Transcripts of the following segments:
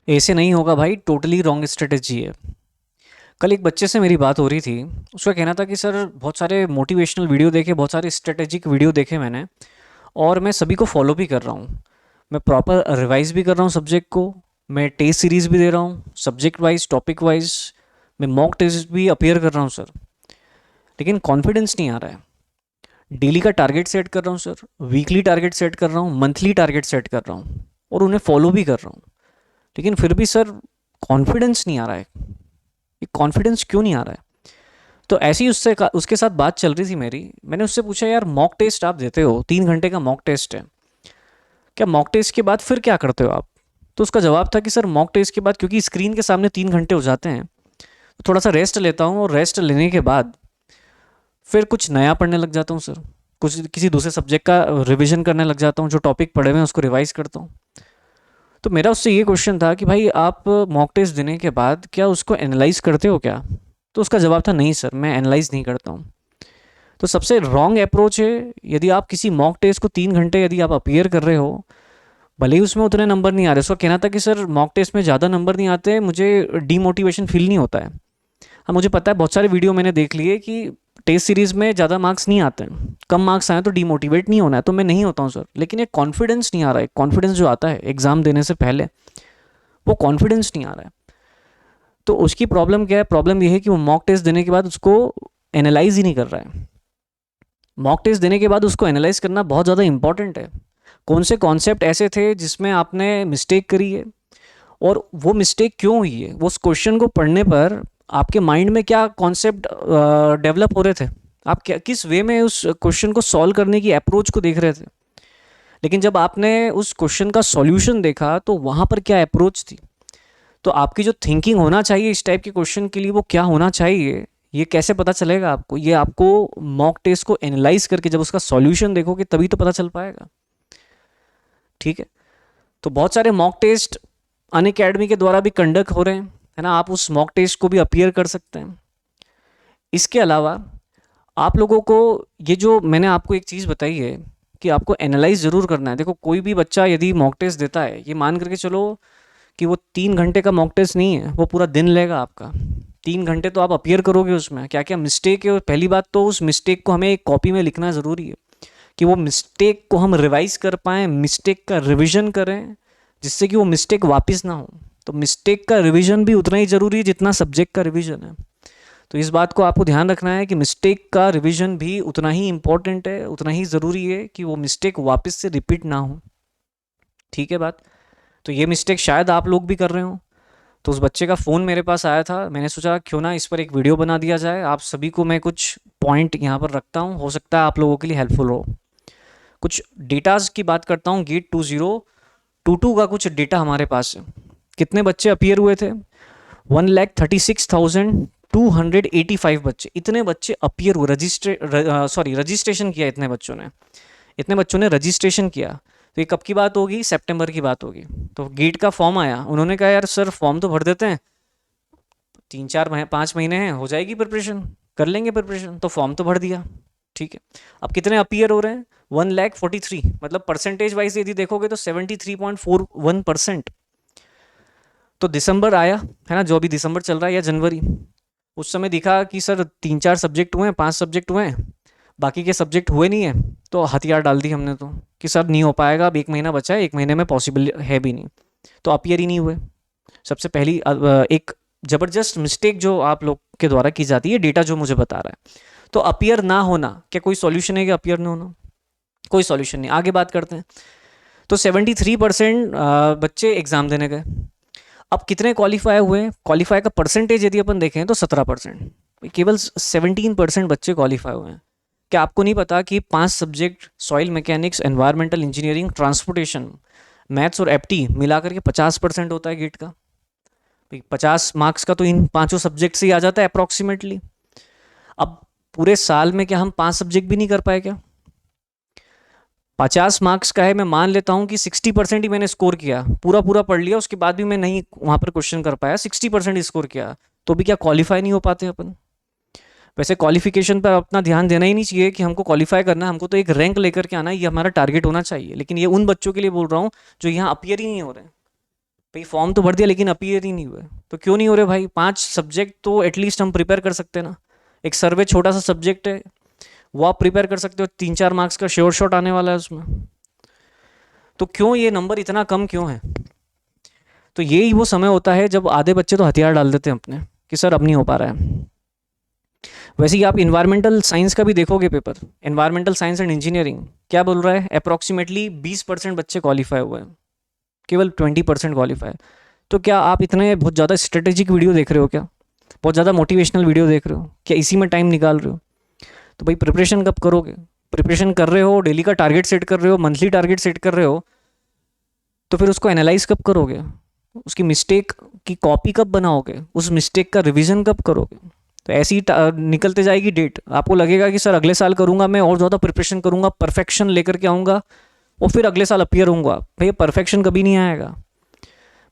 ऐसे नहीं होगा भाई, टोटली रॉन्ग स्ट्रेटेजी है। कल एक बच्चे से मेरी बात हो रही थी। उसका कहना था कि सर बहुत सारे मोटिवेशनल वीडियो देखे, बहुत सारे स्ट्रेटेजिक वीडियो देखे मैंने, और मैं सभी को फॉलो भी कर रहा हूँ। मैं प्रॉपर रिवाइज भी कर रहा हूँ सब्जेक्ट को। मैं टेस्ट सीरीज़ भी दे रहा हूँ सब्जेक्ट वाइज, टॉपिक वाइज। मैं मॉक टेस्ट भी अपियर कर रहा हूँ सर। लेकिन कॉन्फिडेंस नहीं आ रहा है। डेली का टारगेट सेट कर रहा हूँ सर, वीकली टारगेट सेट कर रहा हूँ, मंथली टारगेट सेट कर रहा हूँ, और उन्हें फॉलो भी कर रहा हूँ। लेकिन फिर भी सर कॉन्फिडेंस नहीं आ रहा है। ये कॉन्फिडेंस क्यों नहीं आ रहा है? तो ऐसे ही उसके साथ बात चल रही थी मेरी। मैंने उससे पूछा, यार मॉक टेस्ट आप देते हो, 3 घंटे का मॉक टेस्ट है, क्या मॉक टेस्ट के बाद फिर क्या करते हो आप? तो उसका जवाब था कि सर मॉक टेस्ट के बाद क्योंकि स्क्रीन के सामने 3 घंटे हो जाते हैं, तो थोड़ा सा रेस्ट लेता हूँ, और रेस्ट लेने के बाद फिर कुछ नया पढ़ने लग जाता हूँ सर। कुछ किसी दूसरे सब्जेक्ट का रिवीजन करने लग जाता हूँ, जो टॉपिक पढ़े हुए हैं उसको रिवाइज करता हूँ। तो मेरा उससे ये क्वेश्चन था कि भाई आप मॉक टेस्ट देने के बाद क्या उसको एनालाइज करते हो क्या? तो उसका जवाब था, नहीं सर, मैं एनालाइज नहीं करता हूँ। तो सबसे रॉन्ग अप्रोच है। यदि आप किसी मॉक टेस्ट को 3 घंटे यदि आप अपियर कर रहे हो, भले ही उसमें उतने नंबर नहीं आ रहे, उसका कहना था कि सर मॉक टेस्ट में ज़्यादा नंबर नहीं आते, मुझे डीमोटिवेशन फील नहीं होता है। हाँ, मुझे पता है, बहुत सारे वीडियो मैंने देख लिए कि टेस्ट सीरीज़ में ज़्यादा मार्क्स नहीं आते हैं, कम मार्क्स आए तो डीमोटिवेट नहीं होना है, तो मैं नहीं होता हूँ सर। लेकिन एक कॉन्फिडेंस नहीं आ रहा है, कॉन्फिडेंस जो आता है एग्ज़ाम देने से पहले, वो कॉन्फिडेंस नहीं आ रहा है। तो उसकी प्रॉब्लम क्या है? प्रॉब्लम ये है कि वो मॉक टेस्ट देने के बाद उसको एनालाइज ही नहीं कर रहा है। मॉक टेस्ट देने के बाद उसको एनालाइज करना बहुत ज़्यादा इंपॉर्टेंट है। कौन से कॉन्सेप्ट ऐसे थे जिसमें आपने मिस्टेक करी है, और वो मिस्टेक क्यों हुई है? वो उस क्वेश्चन को पढ़ने पर आपके माइंड में क्या कॉन्सेप्ट डेवलप हो रहे थे? आप क्या किस वे में उस क्वेश्चन को सॉल्व करने की अप्रोच को देख रहे थे? लेकिन जब आपने उस क्वेश्चन का सॉल्यूशन देखा तो वहाँ पर क्या अप्रोच थी? तो आपकी जो थिंकिंग होना चाहिए इस टाइप के क्वेश्चन के लिए, वो क्या होना चाहिए, ये कैसे पता चलेगा आपको? ये आपको मॉक टेस्ट को एनालाइज करके जब उसका सॉल्यूशन देखोगे तभी तो पता चल पाएगा। ठीक है? तो बहुत सारे मॉक टेस्ट अन अकेडमी के द्वारा भी कंडक्ट हो रहे हैं, है ना? आप उस मॉक टेस्ट को भी अपियर कर सकते हैं। इसके अलावा आप लोगों को, ये जो मैंने आपको एक चीज़ बताई है कि आपको एनालाइज ज़रूर करना है। देखो, कोई भी बच्चा यदि मॉक टेस्ट देता है, ये मान करके चलो कि वो 3 घंटे का मॉक टेस्ट नहीं है, वो पूरा दिन लेगा आपका। 3 घंटे तो आप अपियर करोगे, उसमें क्या क्या मिस्टेक है, और पहली बात तो उस मिस्टेक को हमें एक कॉपी में लिखना ज़रूरी है, कि वो मिस्टेक को हम रिवाइज कर पाएँ, मिस्टेक का रिविजन करें, जिससे कि वो मिस्टेक वापस ना हो। तो मिस्टेक का रिविजन भी उतना ही ज़रूरी है जितना सब्जेक्ट का रिविजन है। तो इस बात को आपको ध्यान रखना है कि मिस्टेक का रिवीजन भी उतना ही इम्पोर्टेंट है, उतना ही ज़रूरी है कि वो मिस्टेक वापस से रिपीट ना हो। ठीक है बात? तो ये मिस्टेक शायद आप लोग भी कर रहे हो। तो उस बच्चे का फ़ोन मेरे पास आया था, मैंने सोचा क्यों ना इस पर एक वीडियो बना दिया जाए। आप सभी को मैं कुछ पॉइंट यहाँ पर रखता हूँ, हो सकता है आप लोगों के लिए हेल्पफुल हो। कुछ डेटाज की बात करता हूँ। गेट 2022 का कुछ डेटा हमारे पास है। कितने बच्चे अपीयर हुए थे? 1,36,285 बच्चे। इतने बच्चे अपीयर हुए, रजिस्ट्रेशन किया इतने बच्चों ने। इतने बच्चों ने रजिस्ट्रेशन किया। तो ये कब की बात होगी? सितंबर की बात होगी। तो गेट का फॉर्म आया, उन्होंने कहा यार सर फॉर्म तो भर देते हैं, 5 महीने हैं, हो जाएगी प्रिपरेशन, कर लेंगे प्रिपरेशन। तो फॉर्म तो भर दिया। ठीक है। अब कितने अपीयर हो रहे हैं? 1,43,000। मतलब परसेंटेज वाइज यदि देखोगे तो 73.41%। तो दिसंबर आया, है ना, जो अभी दिसंबर चल रहा है, या जनवरी, उस समय दिखा कि सर 3-4 सब्जेक्ट हुए हैं, 5 सब्जेक्ट हुए हैं, बाकी के सब्जेक्ट हुए नहीं है। तो हथियार डाल दी हमने तो, कि सर नहीं हो पाएगा, अब 1 महीना बचा है, 1 महीने में पॉसिबल है भी नहीं। तो अपीयर ही नहीं हुए। सबसे पहली एक ज़बरदस्त मिस्टेक जो आप लोग के द्वारा की जाती है, डेटा जो मुझे बता रहा है। तो अपीयर ना होना क्या कोई सॉल्यूशन है? कि अपीयर ना होना कोई सॉल्यूशन नहीं। आगे बात करते हैं। तो 73% बच्चे एग्ज़ाम देने गए। अब कितने क्वालिफाई हुए? क्वालिफाई का परसेंटेज यदि अपन देखें तो 17%। केवल 17% बच्चे क्वालिफाई हुए हैं। क्या आपको नहीं पता कि 5 subject, soil mechanics, environmental engineering, transportation, maths और एप्टी मिला करके 50% होता है गेट का? 50 मार्क्स का तो इन पांचों सब्जेक्ट से ही आ जाता है अप्रॉक्सीमेटली। अब पूरे साल में क्या हम 5 सब्जेक्ट भी नहीं कर पाए क्या? 50 मार्क्स का है, मैं मान लेता हूँ कि 60% ही मैंने स्कोर किया, पूरा पूरा पढ़ लिया, उसके बाद भी मैं नहीं वहाँ पर क्वेश्चन कर पाया, 60% स्कोर किया, तो भी क्या क्वालिफाई नहीं हो पाते अपन? वैसे क्वालिफिकेशन पर अपना ध्यान देना ही नहीं चाहिए कि हमको क्वालिफाई करना है, हमको तो एक रैंक लेकर के आना है, ये हमारा टारगेट होना चाहिए। लेकिन ये उन बच्चों के लिए बोल रहा हूँ जो यहाँ अपियर ही नहीं हो रहे हैं। भाई फॉर्म तो भर दिया लेकिन अपीयर ही नहीं हुए, तो क्यों नहीं हो रहे भाई? 5 सब्जेक्ट तो एटलीस्ट हम प्रिपेयर कर सकते हैं ना। एक सर्वे छोटा सा सब्जेक्ट है, वो आप प्रिपेयर कर सकते हो, 3-4 मार्क्स का श्योर शॉट आने वाला है उसमें। तो क्यों ये नंबर इतना कम क्यों है? तो यही वो समय होता है जब आधे बच्चे तो हथियार डाल देते हैं अपने कि सर अब नहीं हो पा रहा है। वैसे ही आप इन्वायरमेंटल साइंस का भी देखोगे paper, environmental science and engineering क्या बोल रहा है, अप्रॉक्सीमेटली 20% बच्चे क्वालिफाई हुए हैं, केवल 20% क्वालिफाई। तो क्या आप इतने बहुत ज़्यादा स्ट्रेटेजिक वीडियो देख रहे हो क्या? बहुत ज़्यादा मोटिवेशनल वीडियो देख रहे हो क्या? इसी में टाइम निकाल रहे हो? तो भाई प्रिपरेशन कब करोगे? प्रिपरेशन कर रहे हो, डेली का टारगेट सेट कर रहे हो, मंथली टारगेट सेट कर रहे हो, तो फिर उसको एनालाइज कब करोगे? उसकी मिस्टेक की कॉपी कब बनाओगे? उस मिस्टेक का रिवीजन कब करोगे? तो ऐसी ही निकलते जाएगी डेट, आपको लगेगा कि सर अगले साल करूंगा, मैं और ज़्यादा प्रिपरेशन करूंगा, परफेक्शन लेकर के आऊँगा, और फिर अगले साल अपीयर होऊंगा। भैया परफेक्शन कभी नहीं आएगा।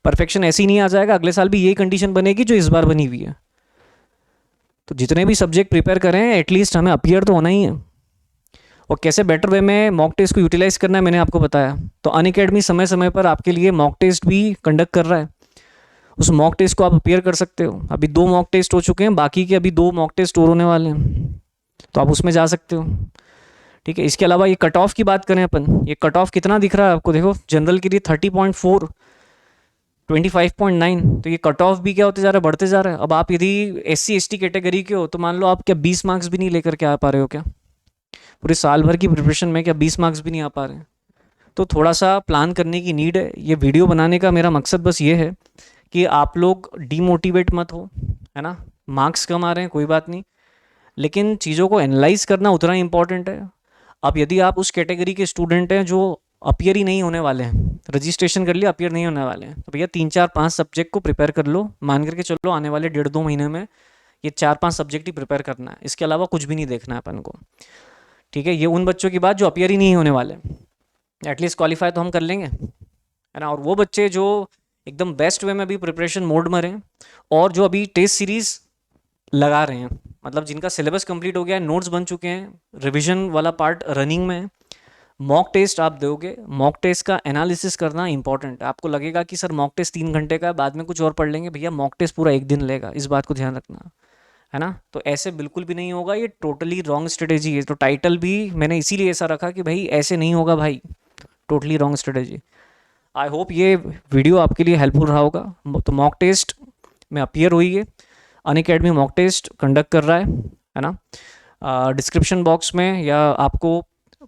परफेक्शन ऐसे ही नहीं आ जाएगा, अगले साल भी यही कंडीशन बनेगी जो इस बार बनी हुई है। तो जितने भी सब्जेक्ट प्रिपेयर करें एटलीस्ट हमें अपीयर तो होना ही है। और कैसे बेटर वे में मॉक टेस्ट को यूटिलाइज करना है मैंने आपको बताया। तो अनअकैडमी समय समय पर आपके लिए मॉक टेस्ट भी कंडक्ट कर रहा है, उस मॉक टेस्ट को आप अपीयर कर सकते हो। अभी 2 मॉक टेस्ट हो चुके हैं, बाकी के अभी 2 मॉक टेस्ट और होने वाले हैं, तो आप उसमें जा सकते हो। ठीक है, इसके अलावा ये कट ऑफ की बात करें अपन, ये कट ऑफ कितना दिख रहा है आपको? देखो जनरल के लिए 30.4, 25.9, तो ये कट ऑफ भी क्या होते जा रहा है, बढ़ते जा रहा है। अब आप यदि SC ST कैटेगरी के हो तो मान लो आप क्या 20 मार्क्स भी नहीं लेकर के आ पा रहे हो क्या? पूरे साल भर की प्रिपरेशन में क्या 20 मार्क्स भी नहीं आ पा रहे हैं? तो थोड़ा सा प्लान करने की नीड है। ये वीडियो बनाने का मेरा मकसद बस ये है कि आप लोग डीमोटिवेट मत हो, है ना। मार्क्स कम आ रहे हैं कोई बात नहीं, लेकिन चीज़ों को एनालाइज करना उतना ही इंपॉर्टेंट है। अब यदि आप उस कैटेगरी के स्टूडेंट हैं जो अपीयर ही नहीं होने वाले हैं, रजिस्ट्रेशन कर लिया अपीयर नहीं होने वाले हैं, तो भैया 3-4-5 सब्जेक्ट को प्रिपेयर कर लो। मान करके चलो आने वाले 1.5-2 महीने में ये 4-5 सब्जेक्ट ही प्रिपेयर करना है, इसके अलावा कुछ भी नहीं देखना है अपन को। ठीक है, ये उन बच्चों की बात जो अपीयर ही नहीं होने वाले, एटलीस्ट क्वालिफाई तो हम कर लेंगे, है ना। और वो बच्चे जो एकदम बेस्ट वे में अभी प्रिपरेशन मोड में रहें, और जो अभी टेस्ट सीरीज लगा रहे हैं, मतलब जिनका सिलेबस कंप्लीट हो गया है, नोट्स बन चुके हैं, रिवीजन वाला पार्ट रनिंग में है, मॉक टेस्ट आप दोगे। मॉक टेस्ट का एनालिसिस करना इंपॉर्टेंट है। आपको लगेगा कि सर मॉक टेस्ट 3 घंटे का है, बाद में कुछ और पढ़ लेंगे, भैया मॉक टेस्ट पूरा 1 दिन लेगा, इस बात को ध्यान रखना, है ना। तो ऐसे बिल्कुल भी नहीं होगा, ये टोटली रॉन्ग स्ट्रेटेजी है। तो टाइटल भी मैंने इसीलिए ऐसा रखा कि भाई ऐसे नहीं होगा भाई, totally wrong strategy. I hope ये वीडियो आपके लिए हेल्पफुल रहा होगा। तो मॉक टेस्ट में अपीयर हुई है, अनअकैडमी मॉक टेस्ट कंडक्ट कर रहा है ना। डिस्क्रिप्शन बॉक्स में या आपको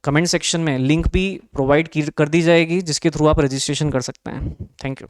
कमेंट सेक्शन में लिंक भी प्रोवाइड कर दी जाएगी, जिसके थ्रू आप रजिस्ट्रेशन कर सकते हैं। Thank you.